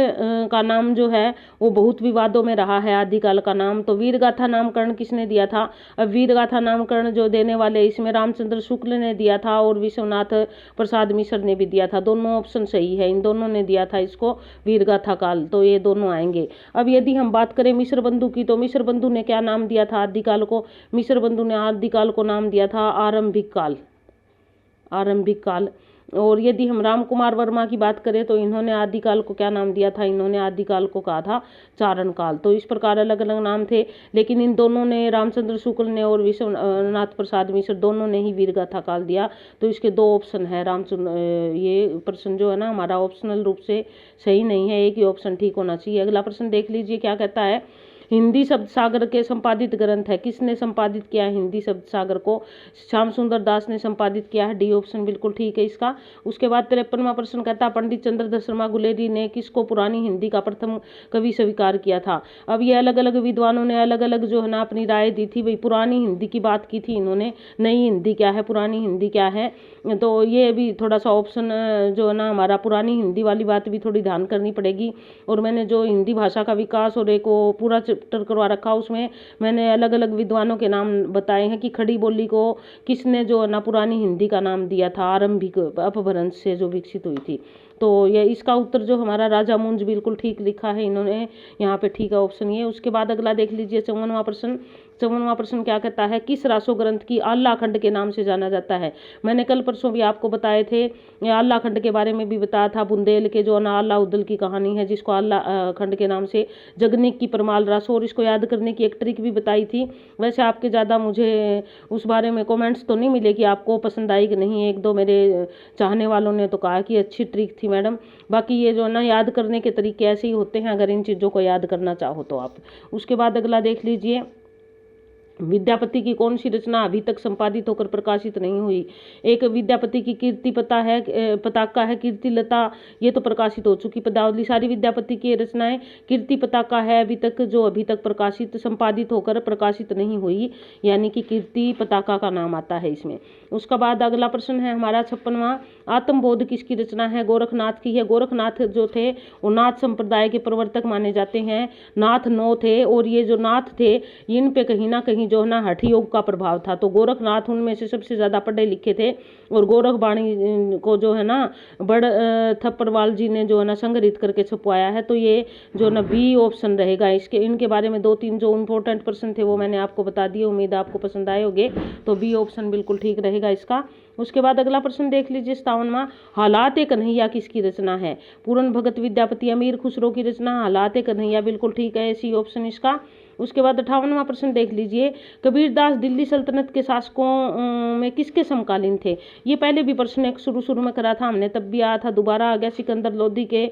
Speaker 1: का नाम जो है वो बहुत विवादों में रहा है। आदिकाल का नाम तो वीरगाथा नामकरण किसने दिया था। अब वीरगाथा नामकरण जो देने वाले इसमें रामचंद्र शुक्ल ने दिया था और विश्वनाथ प्रसाद मिश्र ने भी दिया था। दोनों ऑप्शन सही है, इन दोनों ने दिया था इसको वीरगाथा काल, तो ये दोनों आएंगे। अब यदि हम बात करें मिश्र बंधु की, तो मिश्र बंधु ने क्या नाम दिया था आदिकाल को, मिश्र बंधु ने आदिकाल को नाम दिया था आरंभिक काल, आरंभिक काल। और यदि हम राम कुमार वर्मा की बात करें तो इन्होंने आदिकाल को क्या नाम दिया था, इन्होंने आदिकाल को कहा था चारण काल। तो इस प्रकार अलग अलग नाम थे, लेकिन इन दोनों ने, रामचंद्र शुक्ल ने और विश्वनाथ प्रसाद मिश्र, दोनों ने ही वीरगाथा काल दिया। तो इसके दो ऑप्शन है। ये प्रश्न जो है ना हमारा ऑप्शनल रूप से सही नहीं है, एक ही ऑप्शन ठीक होना चाहिए। अगला प्रश्न देख लीजिए क्या कहता है, हिंदी शब्द सागर के संपादित ग्रंथ है, किसने संपादित किया है हिंदी शब्द सागर को, श्याम सुंदर दास ने संपादित किया है, डी ऑप्शन बिल्कुल ठीक है इसका। उसके बाद 53वां प्रश्न कहता है पंडित चंद्रदत्त शर्मा गुलेरी ने किसको पुरानी हिंदी का प्रथम कवि स्वीकार किया था। अब ये अलग अलग विद्वानों ने अलग अलग जो है ना अपनी राय दी थी। भाई पुरानी हिंदी की बात की थी इन्होंने, नई हिंदी क्या है, पुरानी हिंदी क्या है। तो ये भी थोड़ा सा ऑप्शन जो है ना हमारा पुरानी हिंदी वाली बात भी थोड़ी ध्यान करनी पड़ेगी। और मैंने जो हिंदी भाषा का विकास और एक वो पूरा चैप्टर करवा रखा, उसमें मैंने अलग अलग विद्वानों के नाम बताए हैं कि खड़ी बोली को किसने जो है ना पुरानी हिंदी का नाम दिया था, आरंभिक अपभ्रंश से जो विकसित हुई थी। तो ये इसका उत्तर जो हमारा राजा मुंज बिल्कुल ठीक लिखा है इन्होंने यहाँ पे, ठीक है ऑप्शन ये। उसके बाद अगला देख लीजिए 54वां प्रश्न, 54वां प्रश्न क्या कहता है, किस रासो ग्रंथ की आल्हा खंड के नाम से जाना जाता है। मैंने कल परसों भी आपको बताए थे, आल्हा खंड के बारे में भी बताया था। बुंदेल के जो ना आल्हा उद्दल की कहानी है, जिसको आल्हा खंड के नाम से जगनिक की परमाल रासो, और इसको याद करने की एक ट्रिक भी बताई थी। वैसे आपके ज़्यादा मुझे उस बारे में कमेंट्स तो नहीं मिले कि आपको पसंद आई कि नहीं। एक दो मेरे चाहने वालों ने तो कहा कि अच्छी ट्रिक थी मैडम। बाकी ये जो ना याद करने के तरीके ऐसे ही होते हैं, अगर इन चीज़ों को याद करना चाहो तो आप। उसके बाद अगला देख लीजिए, विद्यापति की कौन सी रचना अभी तक संपादित होकर प्रकाशित नहीं हुई। एक विद्यापति की कीर्ति पताका है, कीर्ति लता, ये तो प्रकाशित हो चुकी पदावली। सारी विद्यापति की रचनाएं कीर्ति पताका है अभी तक, जो अभी तक प्रकाशित संपादित होकर प्रकाशित नहीं हुई, यानी कि कीर्ति पताका का नाम आता है इसमें। उसका बाद अगला प्रश्न है हमारा 56वां, आत्मबोध किसकी रचना है। गोरखनाथ की है। गोरखनाथ जो थे वो नाथ संप्रदाय के प्रवर्तक माने जाते हैं। नाथ 9 थे, और ये जो नाथ थे इन पे कहीं ना कहीं जो है ना हठ योग का प्रभाव था। तो गोरखनाथ उनमें से सबसे ज्यादा पढ़े लिखे थे, और गोरखवाणी को जो है ना बड़ थप्परवाल जी ने जो है ना संग्रहित करके छपवाया है। तो ये जो ना बी ऑप्शन रहेगा। इसके इनके बारे में 2-3 जो इम्पोर्टेंट प्रश्न थे वो मैंने आपको बता दिए, उम्मीद आपको पसंद आए होंगे। तो बी ऑप्शन बिल्कुल ठीक रहेगा इसका। उसके बाद अगला प्रश्न देख लीजिए 57वां, हालात कन्हैया किसकी रचना है। पूरन भगत विद्यापति अमीर खुसरो की रचना हालात कन्हैया बिल्कुल ठीक है, सी ऑप्शन इसका। उसके बाद 58वां प्रश्न देख लीजिए, कबीरदास दिल्ली सल्तनत के शासकों में किसके समकालीन थे। ये पहले भी प्रश्न एक शुरू में करा था हमने, तब भी आया था, दोबारा आ गया। सिकंदर लोधी के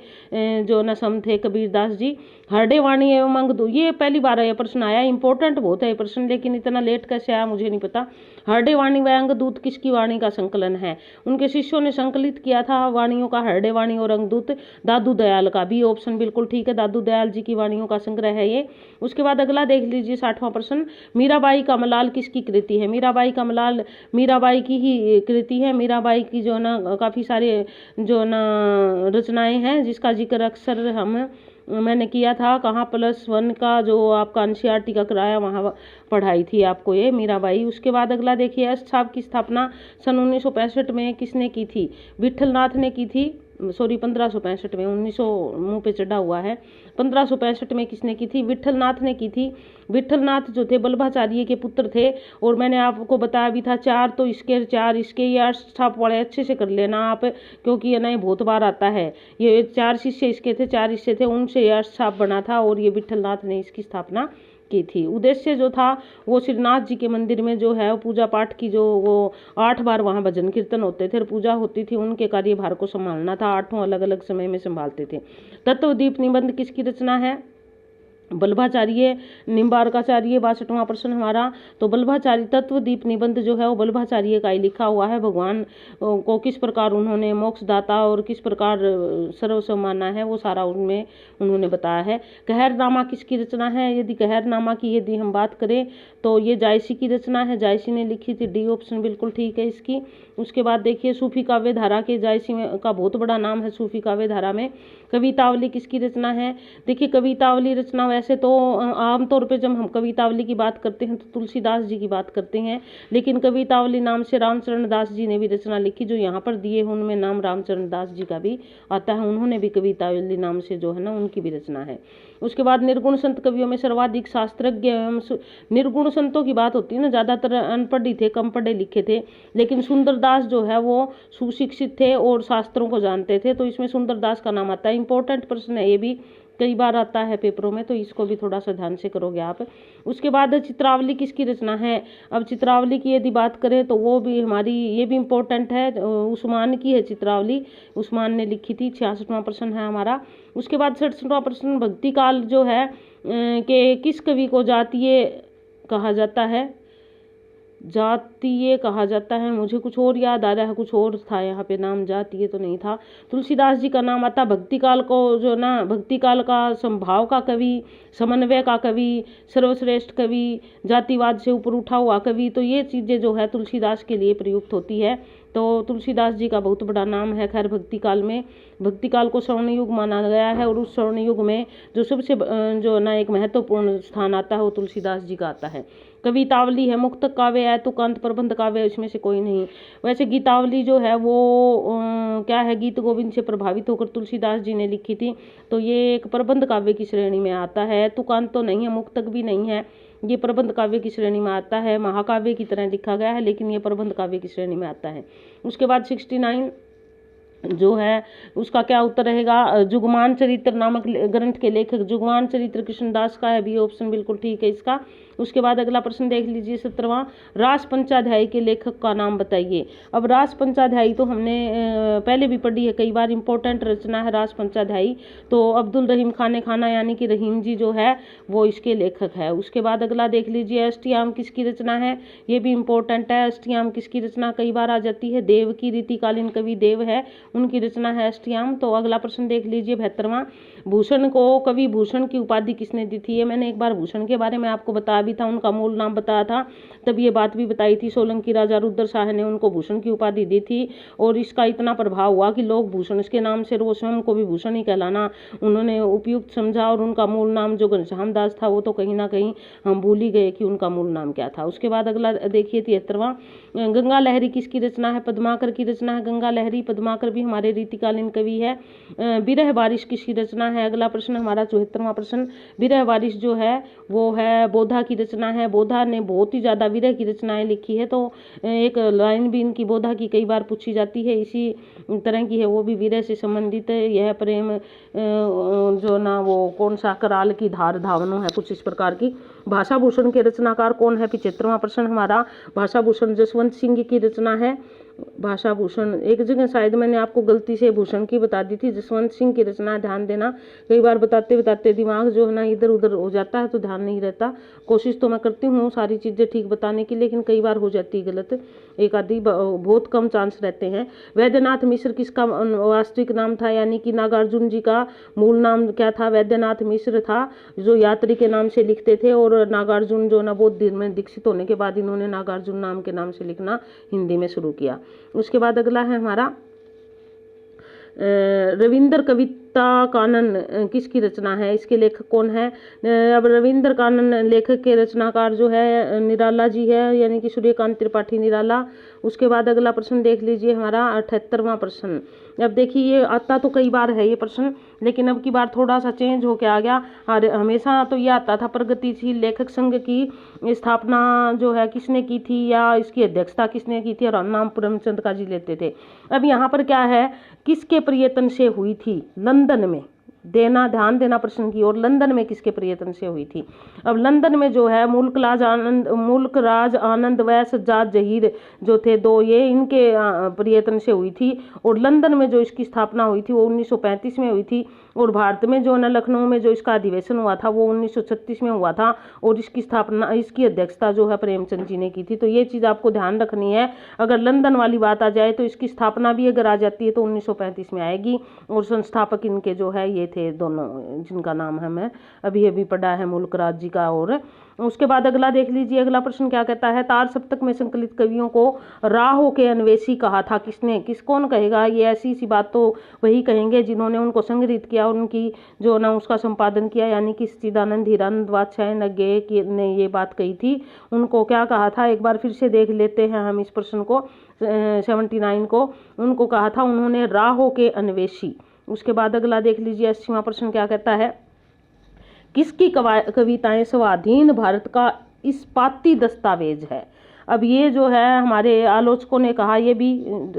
Speaker 1: जो न सम थे कबीरदास जी। हरडे वाणी एवं अंगदू, ये पहली बार यह प्रश्न आया, इंपॉर्टेंट बहुत है ये प्रश्न, लेकिन इतना लेट कैसे आया मुझे नहीं पता। हरडे वाणी व अंगदूत किसकी वाणी का संकलन है। उनके शिष्यों ने संकलित किया था वाणियों का, हरडे वाणी और अंगदूत दादू दयाल का। बी ऑप्शन बिल्कुल ठीक है, दादू दयाल जी की वाणियों का संग्रह है ये। उसके बाद अगला देख लीजिए 60वां प्रश्न, मीराबाई का मलाल किसकी कृति है। मीराबाई का मलाल मीराबाई की ही कृति है। मीराबाई की जो ना काफ़ी सारे जो ना रचनाएं हैं, जिसका जिक्र अक्सर मैंने किया था। कहाँ +1 का जो आपका NCERT का कराया वहाँ पढ़ाई थी आपको ये मीराबाई। उसके बाद अगला देखिए, अष्ट छाप की स्थापना सन 1965 में किसने की थी। विठलनाथ ने की थी, सॉरी 1565 में, 1900 मुंह पे चढ़ा हुआ है। 1565 में किसने की थी, विठलनाथ ने की थी। विठलनाथ जो थे बल्लभाचार्य के पुत्र थे, और मैंने आपको बताया भी था 4 तो इसके 4 इसके, ये अष्ट छाप वाले अच्छे से कर लेना आप, क्योंकि ये ना बहुत बार आता है। ये 4 शिष्य इसके थे, 4 शिष्य थे, उनसे ये अष्ट छाप बना था, और ये विठलनाथ ने इसकी स्थापना की थी। उद्देश्य जो था वो श्रीनाथ जी के मंदिर में जो है पूजा पाठ की, जो वो 8 बार वहाँ भजन कीर्तन होते थे, पूजा होती थी, उनके कार्यभार को संभालना था। 8 अलग अलग समय में संभालते थे। तत्वदीप निबंध किसकी रचना है। बल्लभाचार्य निम्बार्काचार्य। 62वां प्रश्न हमारा, तो बल्लभाचार्य तत्वदीप निबंध जो है वो बल्लभाचार्य का ही लिखा हुआ है। भगवान को किस प्रकार उन्होंने मोक्षदाता और किस प्रकार सर्वस्व माना है, वो सारा उनमें उन्होंने बताया है। कहरनामा किसकी रचना है। यदि कहरनामा की यदि हम बात करें तो ये जायसी की रचना है, जायसी ने लिखी थी। डी ऑप्शन बिल्कुल ठीक है इसकी। उसके बाद देखिए सूफी काव्य धारा के जायसी का बहुत बड़ा नाम है सूफी काव्य धारा में। कवितावली किसकी रचना है। देखिए कवितावली रचना वैसे तो आमतौर पे जब हम कवितावली की बात करते हैं तो तुलसीदास जी की बात करते हैं, लेकिन कवितावली नाम से रामचरण दास जी ने भी रचना लिखी, जो यहाँ पर दिए हैं उनमें नाम रामचरण दास जी का भी आता है। उन्होंने भी कवितावली नाम से जो है ना उनकी भी रचना है। उसके बाद निर्गुण संत कवियों में सर्वाधिक शास्त्रज्ञ एवं निर्गुण संतों की बात होती है ना, ज़्यादातर अनपढ़ ही थे, कम पढ़े लिखे थे, लेकिन सुंदरदास जो है वो सुशिक्षित थे और शास्त्रों को जानते थे, तो इसमें सुंदरदास का नाम आता है। इंपॉर्टेंट प्रश्न है, ये भी कई बार आता है पेपरों में, तो इसको भी थोड़ा सा ध्यान से करोगे आप। उसके बाद चित्रावली किसकी रचना है। अब चित्रावली की यदि बात करें तो वो भी हमारी, ये भी इम्पोर्टेंट है, उस्मान की है चित्रावली, उस्मान ने लिखी थी। 66वां प्रश्न है हमारा। उसके बाद 67वां प्रश्न, भक्ति काल जो है कि किस कवि को जातीय कहा जाता है। जातीय कहा जाता है, मुझे कुछ और याद आ रहा है, कुछ और था यहाँ पे नाम, जातीय तो नहीं था। तुलसीदास जी का नाम आता। भक्ति काल को जो ना, भक्ति काल का संभाव का कवि, समन्वय का कवि, सर्वश्रेष्ठ कवि, जातिवाद से ऊपर उठा हुआ कवि, तो ये चीज़ें जो है तुलसीदास के लिए प्रयुक्त होती है। तो तुलसीदास जी का बहुत बड़ा नाम है। खैर भक्ति काल में, भक्ति काल को स्वर्ण युग माना गया है, और उस स्वर्ण युग में जो सबसे जो ना एक महत्वपूर्ण स्थान आता है वो तुलसीदास जी का आता है। कवितावली है, मुक्तक काव्य है, तुकांत प्रबंध काव्य, इसमें से कोई नहीं। वैसे गीतावली जो है वो क्या है, गीत गोविंद से प्रभावित होकर तुलसीदास जी ने लिखी थी, तो ये एक प्रबंध काव्य की श्रेणी में आता है। तुकांत तो नहीं है, मुक्तक भी नहीं है, ये प्रबंध काव्य की श्रेणी में आता है, महाकाव्य की तरह लिखा गया है लेकिन ये प्रबंध काव्य की श्रेणी में आता है। उसके बाद 69 जो है उसका क्या उत्तर रहेगा, जुगमान चरित्र नामक ग्रंथ के लेखक जुगमान चरित्र कृष्णदास का है, बी ऑप्शन बिल्कुल ठीक है इसका। उसके बाद अगला प्रश्न देख लीजिए 17वां, रास पंचाध्यायी के लेखक का नाम बताइए। अब रास पंचाध्यायी तो हमने पहले भी पढ़ी है कई बार, इंपॉर्टेंट रचना है रास पंचाध्यायी। तो अब्दुल रहीम खाने खाना यानी कि रहीम जी जो है वो इसके लेखक है। उसके बाद अगला देख लीजिए अष्टयाम किसकी रचना है, ये भी इंपॉर्टेंट है। अष्टयाम किसकी रचना कई बार आ जाती है, देव की, रीतिकालीन कवि देव है, उनकी रचना है अष्टयाम। तो अगला प्रश्न देख लीजिए 72वां, भूषण को कवि भूषण की उपाधि किसने दी थी। ये मैंने एक बार भूषण के बारे में आपको बताया भी था, उनका मूल नाम बताया था, तब ये बात भी बताई थी। सोलंकी राजा रुद्र शाह ने उनको भूषण की उपाधि दी थी और इसका इतना प्रभाव हुआ कि लोग भूषण के नाम से वो स्वयं को भी भूषण ही कहलाना उन्होंने उपयुक्त समझा। और उनका मूल नाम जो घनश्याम दास था वो तो कहीं ना कहीं हम भूल ही गए कि उनका मूल नाम क्या था। उसके बाद अगला देखिए 73वां, गंगा लहरी किसकी रचना है, पद्माकर की रचना है गंगा लहरी। पद्माकर भी हमारे रीतिकालीन कवि है। विरह बारिश किसकी रचना है, अगला प्रश्न हमारा 74वां प्रश्न, विरह बारिश जो है वो है बोधा की रचना है। बोधा ने बहुत ही ज्यादा विरह की रचनाएं लिखी है, तो एक लाइन भी इनकी बोधा की कई बार पूछी जाती है, इसी तरह की है, वो भी विरह से संबंधित है। यह प्रेम जो ना वो कौन सा कराल की धार धावनो है, कुछ इस प्रकार की। भाषा भूषण के रचनाकार कौन है, 75वां प्रश्न हमारा, भाषा भूषण जसवंत सिंह की रचना है। भाषा भूषण एक जगह शायद मैंने आपको गलती से भूषण की बता दी थी, जसवंत सिंह की रचना, ध्यान देना। कई बार बताते बताते दिमाग जो है ना इधर उधर हो जाता है तो ध्यान नहीं रहता। कोशिश तो मैं करती हूँ सारी चीज़ें ठीक बताने की, लेकिन कई बार हो जाती है गलत, एक आधी बहुत कम चांस रहते हैं। वैद्यनाथ मिश्र किसका वास्तविक नाम था, यानी कि नागार्जुन जी का मूल नाम क्या था, वैद्यनाथ मिश्र था, जो यात्री के नाम से लिखते थे। और नागार्जुन जो ना बौद्ध धर्म में दीक्षित होने के बाद इन्होंने नागार्जुन नाम के नाम से लिखना हिंदी में शुरू किया। उसके बाद अगला है हमारा रविंद्र कविता कानन किसकी रचना है, इसके लेखक कौन है। अब रविंद्र कानन लेखक के रचनाकार जो है निराला जी है, यानी कि सूर्यकांत त्रिपाठी निराला। उसके बाद अगला प्रश्न देख लीजिए हमारा 78वां प्रश्न। अब देखिए ये आता तो कई बार है ये प्रश्न, लेकिन अब की बार थोड़ा सा चेंज होके आ गया। हमेशा तो ये आता था प्रगतिशील लेखक संघ की स्थापना जो है किसने की थी, या इसकी अध्यक्षता किसने की थी, और नाम प्रेमचंद का जी लेते थे। अब यहाँ पर क्या है, किसके प्रयत्न से हुई थी, लंदन में, ध्यान देना प्रश्न की ओर, लंदन में किसके प्रयत्न से हुई थी। अब लंदन में जो है मुल्कराज आनंद व सज्जाद जहीर जो थे दो, ये इनके प्रयत्न से हुई थी। और लंदन में जो इसकी स्थापना हुई थी वो 1935 में हुई थी। और भारत में जो है लखनऊ में जो इसका अधिवेशन हुआ था वो 1936 में हुआ था। और इसकी स्थापना, इसकी अध्यक्षता जो है प्रेमचंद जी ने की थी। तो ये चीज़ आपको ध्यान रखनी है, अगर लंदन वाली बात आ जाए तो इसकी स्थापना भी अगर आ जाती है तो 1935 में आएगी। और संस्थापक इनके जो है ये थे दोनों, जिनका नाम है मैं अभी अभी पढ़ा है, मुल्कराज जी का। और उसके बाद अगला देख लीजिए, अगला प्रश्न क्या कहता है, तार सप्तक में संकलित कवियों को राहों के अन्वेषी कहा था किसने, कौन कहेगा। ये ऐसी सी बात तो वही कहेंगे जिन्होंने उनको संग्रहित किया, उनकी जो ना उसका संपादन किया, यानी कि सच्चिदानंद हीरानंद वात्स्यायन नग्गे ने ये बात कही थी। उनको क्या कहा था, एक बार फिर से देख लेते हैं हम इस प्रश्न को, 79 को। उनको कहा था उन्होंने राहों के अन्वेषी। उसके बाद अगला देख लीजिए 80वां प्रश्न क्या कहता है, किसकी कविताएं स्वाधीन भारत का इस्पाती दस्तावेज है। अब ये जो है हमारे आलोचकों ने कहा, ये भी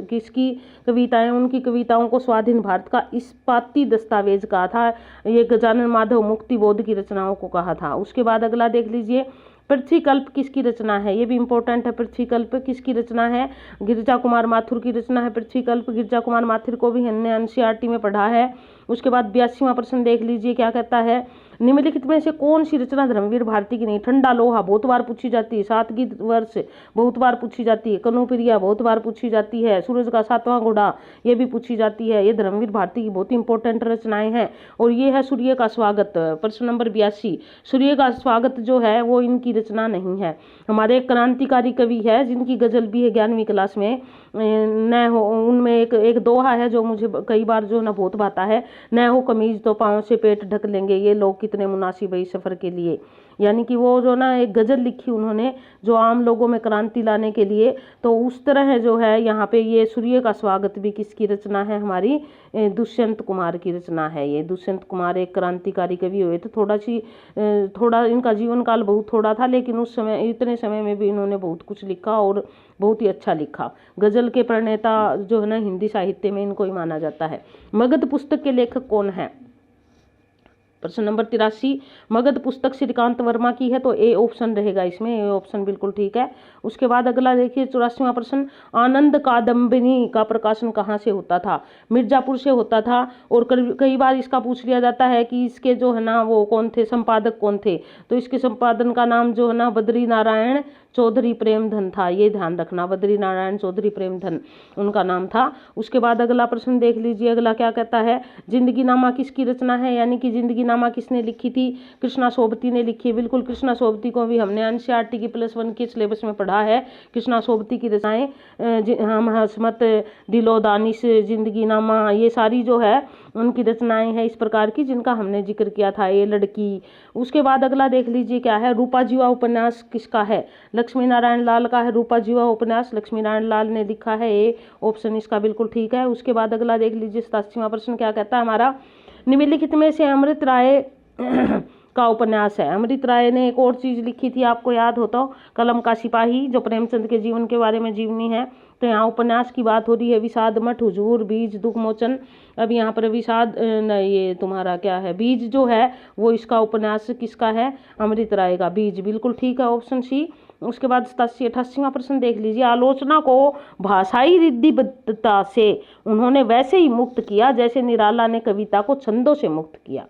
Speaker 1: किसकी कविताएं, उनकी कविताओं को स्वाधीन भारत का इस्पाती दस्तावेज कहा था। ये गजानन माधव मुक्तिबोध की रचनाओं को कहा था। उसके बाद अगला देख लीजिए, पृथ्वीकल्प किसकी रचना है, ये भी इंपॉर्टेंट है। पृथ्वीकल्प किसकी रचना है, गिरिजा कुमार माथुर की रचना है पृथ्वीकल्प। गिरिजा कुमार माथुर को भी हमने एनसीईआरटी में पढ़ा है। उसके बाद 82वां प्रश्न देख लीजिए क्या कहता है, निम्नलिखित में से कौन सी रचना धर्मवीर भारती की नहीं। ठंडा लोहा बहुत बार पूछी जाती है, सादगी वर्ष बहुत बार पूछी जाती है, कनुप्रिया बहुत बार पूछी जाती है, सूरज का सातवां घोड़ा ये भी पूछी जाती है। ये धर्मवीर भारती की बहुत इंपॉर्टेंट रचनाएं हैं। और ये है सूर्य का स्वागत, प्रश्न नंबर 82। सूर्य का स्वागत जो है वो इनकी रचना नहीं है। हमारे एक क्रांतिकारी कवि है जिनकी गजल भी है 11वीं क्लास में, न हो, उनमें एक दोहा है जो मुझे कई बार जो ना बहुत भाता है, न हो कमीज तो पाँव से पेट ढक लेंगे, ये लोग कितने मुनासिब है इस सफर के लिए। यानी कि वो जो ना एक गज़ल लिखी उन्होंने जो आम लोगों में क्रांति लाने के लिए। तो उस तरह जो है यहाँ पे ये सूर्य का स्वागत भी किसकी रचना है, हमारी दुष्यंत कुमार की रचना है। ये दुष्यंत कुमार एक क्रांतिकारी कवि हुए थे। थोड़ा इनका जीवन काल बहुत थोड़ा था, लेकिन उस समय इतने समय में भी इन्होंने बहुत कुछ लिखा और बहुत ही अच्छा लिखा। गज़ल के प्रणेता जो है ना हिंदी साहित्य में इनको ही माना जाता है। मगध पुस्तक के लेखक कौन है? प्रश्न नंबर 83 मगध पुस्तक श्रीकांत वर्मा की है, तो ए ऑप्शन रहेगा इसमें, ए ऑप्शन बिल्कुल ठीक है। उसके बाद अगला देखिए 84वां प्रश्न, आनंद कादम्बिनी का प्रकाशन कहाँ से होता था? मिर्जापुर से होता था। और कई बार इसका पूछ लिया जाता है कि इसके जो है ना वो कौन थे, संपादक कौन थे? तो इसके संपादन का नाम जो है ना बद्री नारायण चौधरी प्रेमधन था। ये ध्यान रखना, बद्री नारायण चौधरी प्रेमधन उनका नाम था। उसके बाद अगला प्रश्न देख लीजिए, अगला क्या कहता है, जिंदगी नामा किसकी रचना है? यानी कि जिंदगी नामा किसने लिखी थी? कृष्णा सोबती ने लिखी है। बिल्कुल, कृष्णा सोबती को भी हमने एनसीईआरटी की +1 के सिलेबस में पढ़ा है। कृष्णा सोबती की रचनाएं हम हसमत, दिलो दानिश, जिंदगी नामा, ये सारी जो है उनकी रचनाएं हैं इस प्रकार की जिनका हमने जिक्र किया था। ये लड़की। उसके बाद अगला देख लीजिए क्या है, रूपा जीवा उपन्यास किसका है? लक्ष्मी नारायण लाल का है रूपा जीवा उपन्यास, लक्ष्मी नारायण लाल ने लिखा है। ये ऑप्शन इसका बिल्कुल ठीक है। उसके बाद अगला देख लीजिए 87वां प्रश्न क्या कहता है हमारा, निम्नलिखित में से अमृत राय का उपन्यास है। अमृत राय ने एक और चीज लिखी थी, आपको याद हो तो, कलम का सिपाही, जो प्रेमचंद के जीवन के बारे में जीवनी है। तो यहाँ उपन्यास की बात हो रही है। विषाद मठ, हुजूर, बीज, दुख मोचन। अब यहाँ पर विषाद ये तुम्हारा क्या है, बीज जो है वो इसका उपन्यास किसका है? अमृत राय का। बीज बिल्कुल ठीक है, ऑप्शन सी। उसके बाद 88वां प्रश्न देख लीजिए, आलोचना को भाषाई रिद्धिबद्धता से उन्होंने वैसे ही मुक्त किया जैसे निराला ने कविता को छंदों से मुक्त किया।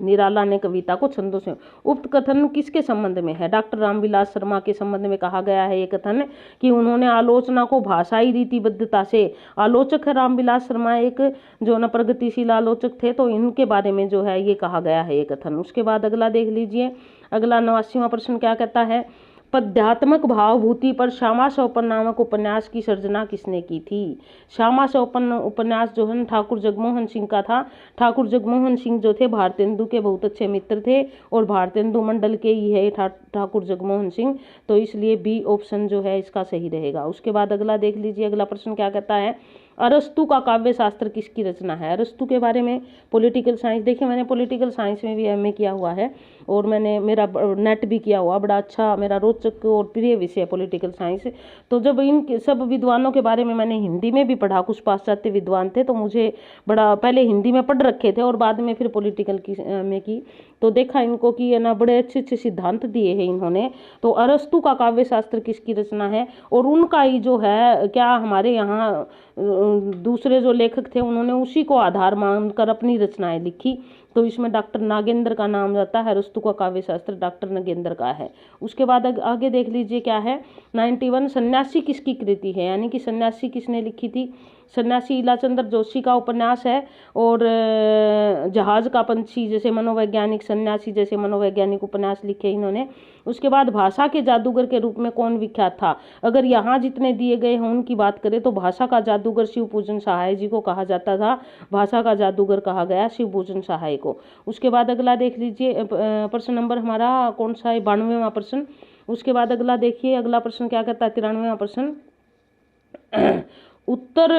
Speaker 1: निराला ने कविता को छंदों से। उक्त कथन किसके संबंध में है? डॉक्टर रामविलास शर्मा के संबंध में कहा गया है ये कथन कि उन्होंने आलोचना को भाषाई रीतिबद्धता से, आलोचक है रामविलास शर्मा, एक जो न प्रगतिशील आलोचक थे, तो इनके बारे में जो है ये कहा गया है ये कथन। उसके बाद अगला देख लीजिए, अगला 89वां प्रश्न क्या कहता है, पद्यात्मक भावभूति पर श्यामा सौपन नामक उपन्यास की सर्जना किसने की थी? श्यामा सौपन उपन्यास जो है ठाकुर जगमोहन सिंह का था। ठाकुर जगमोहन सिंह जो थे भारतेंदु के बहुत अच्छे मित्र थे और भारतेंदु मंडल के ही है ठाकुर जगमोहन सिंह, तो इसलिए बी ऑप्शन जो है इसका सही रहेगा। उसके बाद अगला देख लीजिए, अगला प्रश्न क्या कहता है, अरस्तु का काव्य शास्त्र किसकी रचना है? अरस्तु के बारे में पॉलिटिकल साइंस, देखिए मैंने पॉलिटिकल साइंस में भी एमए किया हुआ है और मैंने मेरा नेट भी किया हुआ, बड़ा अच्छा मेरा रोचक और प्रिय विषय है पॉलिटिकल साइंस। तो जब इन सब विद्वानों के बारे में मैंने हिंदी में भी पढ़ा, कुछ पाश्चात्य विद्वान थे तो मुझे बड़ा, पहले हिंदी में पढ़ रखे थे और बाद में फिर पॉलिटिकल की में की, तो देखा इनको कि है ना बड़े अच्छे अच्छे सिद्धांत दिए हैं इन्होंने। तो अरस्तु का काव्य शास्त्र किसकी रचना है? और उनका ही जो है क्या हमारे यहाँ दूसरे जो लेखक थे उन्होंने उसी को आधार मानकर अपनी रचनाएं लिखी, तो इसमें डॉक्टर नागेंद्र का नाम आता है। अरस्तु का काव्य शास्त्र डॉक्टर नागेंद्र का है। उसके बाद आगे देख लीजिए क्या है, 91 सन्यासी किसकी कृति है? यानी कि सन्यासी किसने लिखी थी? सन्यासी इलाचंद्र जोशी का उपन्यास है। और जहाज का पंछी जैसे मनोवैज्ञानिक, सन्यासी जैसे मनोवैज्ञानिक उपन्यास लिखे इन्होंने। उसके बाद भाषा के जादूगर के रूप में कौन विख्यात था? अगर यहाँ जितने दिए गए हैं उनकी बात करें तो भाषा का जादूगर शिवपूजन सहाय जी को कहा जाता था। भाषा का जादूगर कहा गया शिवपूजन सहाय को। उसके बाद अगला देख लीजिए, प्रश्न नंबर हमारा कौन सा है, 92वां प्रश्न। उसके बाद अगला देखिए, अगला प्रश्न क्या कहता है, 93वां प्रश्न, उत्तर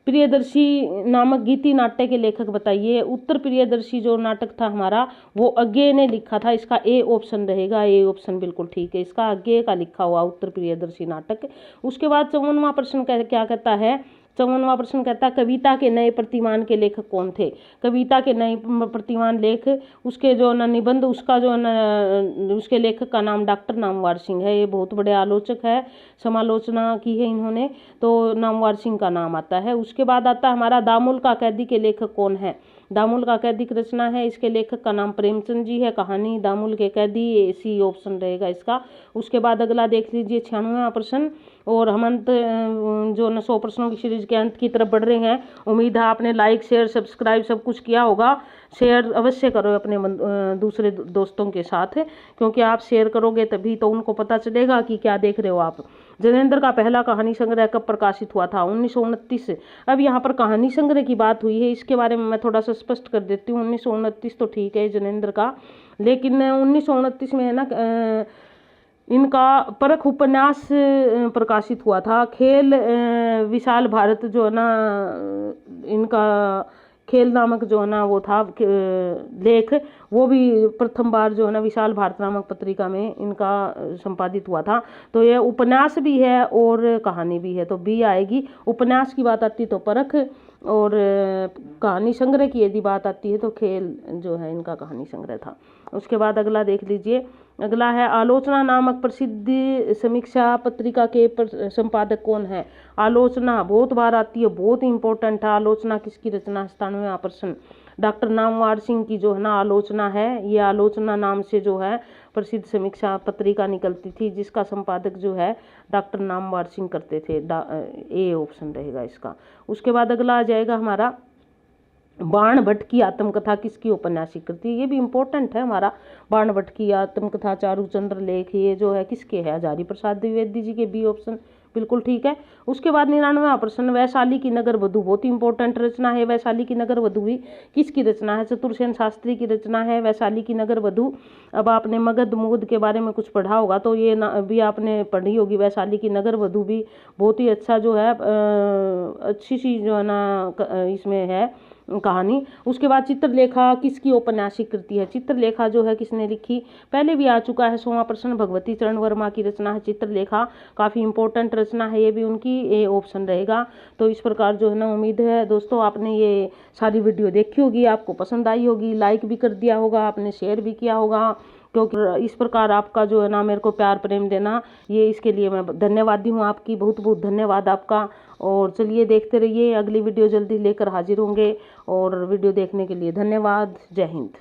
Speaker 1: प्रियदर्शी नामक गीति नाट्य के लेखक बताइए। उत्तर प्रियदर्शी जो नाटक था हमारा वो अज्ञेय ने लिखा था, इसका ए ऑप्शन रहेगा, ए ऑप्शन बिल्कुल ठीक है, इसका अज्ञेय का लिखा हुआ उत्तर प्रियदर्शी नाटक। उसके बाद 54वां प्रश्न क्या कहता है, 54वां प्रश्न कहता है कविता के नए प्रतिमान के लेखक कौन थे? कविता के नए प्रतिमान लेख, उसके जो न निबंध, उसका जो न उसके लेखक का नाम डॉक्टर नामवर सिंह है। ये बहुत बड़े आलोचक है, समालोचना की है इन्होंने, तो नामवर सिंह का नाम आता है। उसके बाद आता है हमारा दामुल का कैदी के लेखक कौन है? दामुल का कैदी की रचना है, इसके लेखक का नाम प्रेमचंद जी है। कहानी दामुल के कैदी, सी ऑप्शन रहेगा इसका। उसके बाद अगला देख लीजिए 96वां प्रश्न। और हम अंत जो 100 प्रश्नों की सीरीज के अंत की तरफ बढ़ रहे हैं। उम्मीद है आपने लाइक शेयर सब्सक्राइब सब कुछ किया होगा। शेयर अवश्य करो अपने दूसरे दोस्तों के साथ, क्योंकि आप शेयर करोगे तभी तो उनको पता चलेगा कि क्या देख रहे हो आप। जनेंद्र का पहला कहानी संग्रह कब प्रकाशित हुआ था? 1929। अब यहाँ पर कहानी संग्रह की बात हुई है, इसके बारे में मैं थोड़ा सा स्पष्ट कर देती हूँ। 1929 तो ठीक है जनेंद्र का, लेकिन 1929 में है ना इनका परख उपन्यास प्रकाशित हुआ था। खेल विशाल भारत जो है ना इनका खेल नामक जो है ना वो था लेख, वो भी प्रथम बार जो है ना विशाल भारत नामक पत्रिका में इनका संपादित हुआ था। तो ये उपन्यास भी है और कहानी भी है, तो बी आएगी। उपन्यास की बात आती तो परख, और कहानी संग्रह की यदि बात आती है तो खेल जो है इनका कहानी संग्रह था। उसके बाद अगला देख लीजिए, अगला है आलोचना नामक प्रसिद्ध समीक्षा पत्रिका के संपादक कौन है। आलोचना बहुत बार आती है, बहुत इंपॉर्टेंट है। आलोचना किसकी रचना, 97वां प्रश्न। डॉक्टर नामवर सिंह की जो है ना आलोचना है, ये आलोचना नाम से जो है प्रसिद्ध समीक्षा पत्रिका निकलती थी, जिसका संपादक जो है डॉक्टर नामवर सिंह करते थे। ए ऑप्शन रहेगा इसका। उसके बाद अगला आ जाएगा हमारा बाण भट्ट की आत्मकथा किसकी औपन्यासिक कृति, ये भी इम्पोर्टेंट है हमारा। बाण भट्ट की आत्मकथा चारुचंद्र लेख, ये जो है किसके है, हजारी प्रसाद द्विवेदी जी के, बी ऑप्शन बिल्कुल ठीक है। उसके बाद 99वां प्रश्न, वैशाली की नगर वधू, बहुत ही इंपॉर्टेंट रचना है वैशाली की नगर वधू भी। किसकी रचना है, चतुरसेन शास्त्री की रचना है वैशाली की नगर वधू। अब आपने मगध मुगध के बारे में कुछ पढ़ा होगा तो ये भी आपने पढ़ी होगी। वैशाली की नगर वधू भी बहुत ही अच्छा जो है अच्छी सी जो है ना इसमें है कहानी। उसके बाद चित्रलेखा किसकी औपन्यासिक कृति है, चित्रलेखा जो है किसने लिखी, पहले भी आ चुका है 100वां प्रश्न, भगवती चरण वर्मा की रचना है चित्रलेखा। काफ़ी इंपॉर्टेंट रचना है ये भी उनकी, ये ऑप्शन रहेगा। तो इस प्रकार जो है ना उम्मीद है दोस्तों आपने ये सारी वीडियो देखी होगी, आपको पसंद आई होगी, लाइक भी कर दिया होगा आपने, शेयर भी किया होगा, क्योंकि इस प्रकार आपका जो है ना मेरे को प्यार प्रेम देना, ये इसके लिए मैं धन्यवादी हूँ आपकी, बहुत बहुत धन्यवाद आपका। और चलिए देखते रहिए, अगली वीडियो जल्दी लेकर हाजिर होंगे। और वीडियो देखने के लिए धन्यवाद। जय हिंद।